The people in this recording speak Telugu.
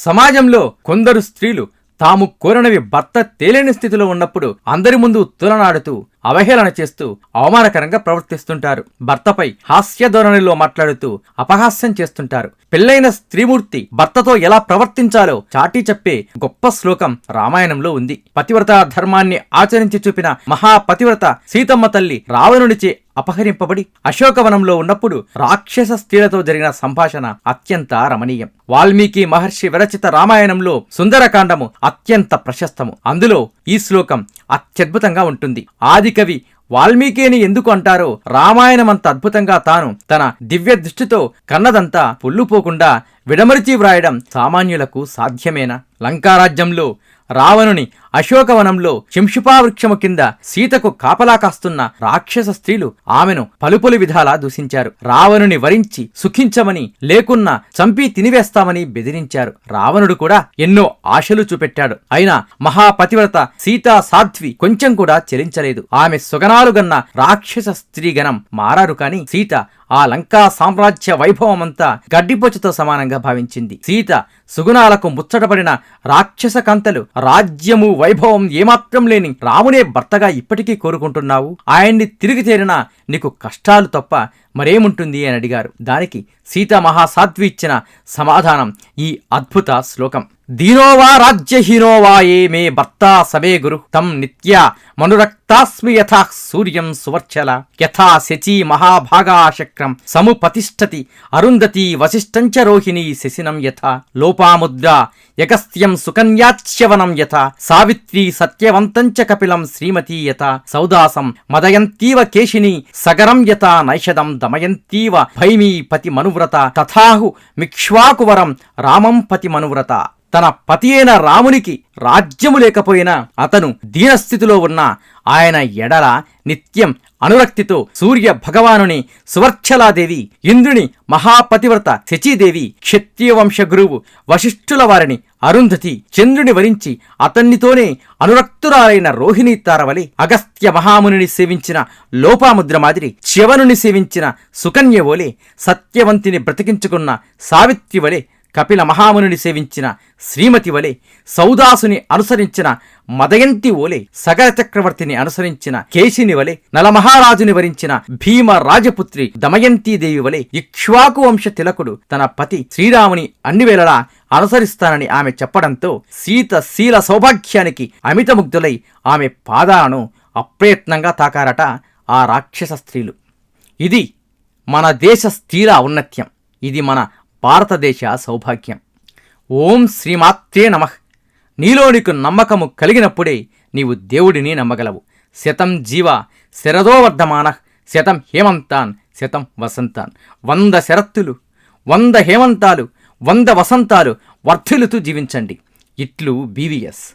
సమాజంలో కొందరు స్త్రీలు తాము కోరినవి భర్త తేలేని స్థితిలో ఉన్నప్పుడు అందరి ముందు తులనాడుతూ అవహేళన చేస్తూ అవమానకరంగా ప్రవర్తిస్తుంటారు. భర్తపై హాస్య ధోరణిలో మాట్లాడుతూ అపహాస్యం చేస్తుంటారు. పెళ్లైన స్త్రీమూర్తి భర్తతో ఎలా ప్రవర్తించాలో చాటి చెప్పే గొప్ప శ్లోకం రామాయణంలో ఉంది. పతివ్రత ధర్మాన్ని ఆచరించి చూపిన మహాపతివ్రత సీతమ్మ తల్లి రావణునిచే అపహరింపబడి అశోకవనంలో ఉన్నప్పుడు రాక్షస స్త్రీలతో జరిగిన సంభాషణ అత్యంత రమణీయం. వాల్మీకి మహర్షి విరచిత రామాయణంలో సుందరకాండము అత్యంత ప్రశస్తము. అందులో ఈ శ్లోకం అత్యద్భుతంగా ఉంటుంది. ఆదికవి వాల్మీకిని ఎందుకు అంటారో, రామాయణమంత అద్భుతంగా తాను తన దివ్య దృష్టితో కన్నదంతా పొల్లుపోకుండా విడమరిచి వ్రాయడం సామాన్యులకు సాధ్యమేనా? లంకారాజ్యంలో రావణుని అశోకవనంలో శంషుపావృక్షము కింద సీతకు కాపలా కాస్తున్న రాక్షస స్త్రీలు ఆమెను పలుపలు విధాలా దూషించారు. రావణుని వరించి సుఖించమని, లేకున్నా చంపి తినివేస్తామని బెదిరించారు. రావణుడు కూడా ఎన్నో ఆశలు చూపెట్టాడు. అయినా మహాపతివ్రత సీతా సాధ్వి కొంచెం కూడా చెలించలేదు. ఆమె సుగనాలు గన్న రాక్షస స్త్రీగణం మారారు కాని సీత ఆ లంకా సామ్రాజ్య వైభవమంతా గడ్డిపోచతో సమానంగా భావించింది. సీత సుగుణాలకు ముచ్చటపడిన రాక్షస కంతలు రాజ్యము వైభవం ఏమాత్రం లేని రామునే భర్తగా ఇప్పటికీ కోరుకుంటున్నావు. ఆయన్ని తిరిగి చేరినా నీకు కష్టాలు తప్ప మరేముంటుంది అని అడిగారు. దానికి సీతా మహాసాధ్వి ఇచ్చిన సమాధానం ఈ అద్భుత శ్లోకం. దీనోవా రాజ్యహీనోవా ఏ మే భర్తా సమే గురు తం నిత్యా మనురక్తాస్మి యథా సూర్యం సువర్చల యథా శచీ మహాభాగాశక్రం సముపతిష్టతి అరుంధతి వశిష్టంచ రోహిణీ శశినం యథా లోపాముద్రా యగస్త్యం సుకన్యాచ్యవనం యథా సావిత్రీ సత్యవంతంచ కపిలం శ్రీమతీ యథా సౌదాసం మదయంతీవ కేశిని సగరం యథా నైషదం దమయంతీవ భైమీ పతి మనువ్రత తథాహు మిక్ష్వాకువరం రామం పతి మనువ్రత. తన పతి అయిన రామునికి రాజ్యము లేకపోయినా అతను దీనస్థితిలో ఉన్న ఆయన ఎడల నిత్యం అనురక్తితో సూర్య భగవానుని సువర్చలాదేవి, ఇంద్రుని మహాపతివ్రత శచీదేవి, క్షత్రియ వంశ గురువు వశిష్ఠుల వారిని అరుంధతి, చంద్రుని వరించి అతన్నితోనే అనురక్తురాలైన రోహిణీ తారవలి, అగస్త్య మహామునిని సేవించిన లోపాముద్ర మాదిరి, చ్యవనుని సేవించిన సుకన్య వలె, సత్యవంతిని బ్రతికించుకున్న సావిత్రి వలె, కపిల మహామునిని సేవించిన శ్రీమతి వలె, సౌదాసుని అనుసరించిన మదయంతి ఓలే, సగర చక్రవర్తిని అనుసరించిన కేశిని వలె, నలమహారాజుని వరించిన భీమ రాజపుత్రి దమయంతీదేవి వలె ఇక్ష్వాకు వంశ తిలకుడు తన పతి శ్రీరాముని అన్ని వేళలా అనుసరిస్తానని ఆమె చెప్పడంతో సీత శీల సౌభాగ్యానికి అమితముగ్ధులై ఆమె పాదాలను అప్రయత్నంగా తాకారట ఆ రాక్షస స్త్రీలు. ఇది మన దేశ స్త్రీల ఔన్నత్యం. ఇది మన భారతదేశ సౌభాగ్యం. ఓం శ్రీమాత్రే నమః. నీలో నీకు నమ్మకము కలిగినప్పుడే నీవు దేవుడిని నమ్మగలవు. శతం జీవ శరదో వర్ధమానః శతం హేమంతాన్ శతం వసంతాన్. 100 శరత్తులు, 100 హేమంతాలు, 100 వసంతాలు వర్ధిల్లుతూ జీవించండి. ఇట్లు బీవీఎస్.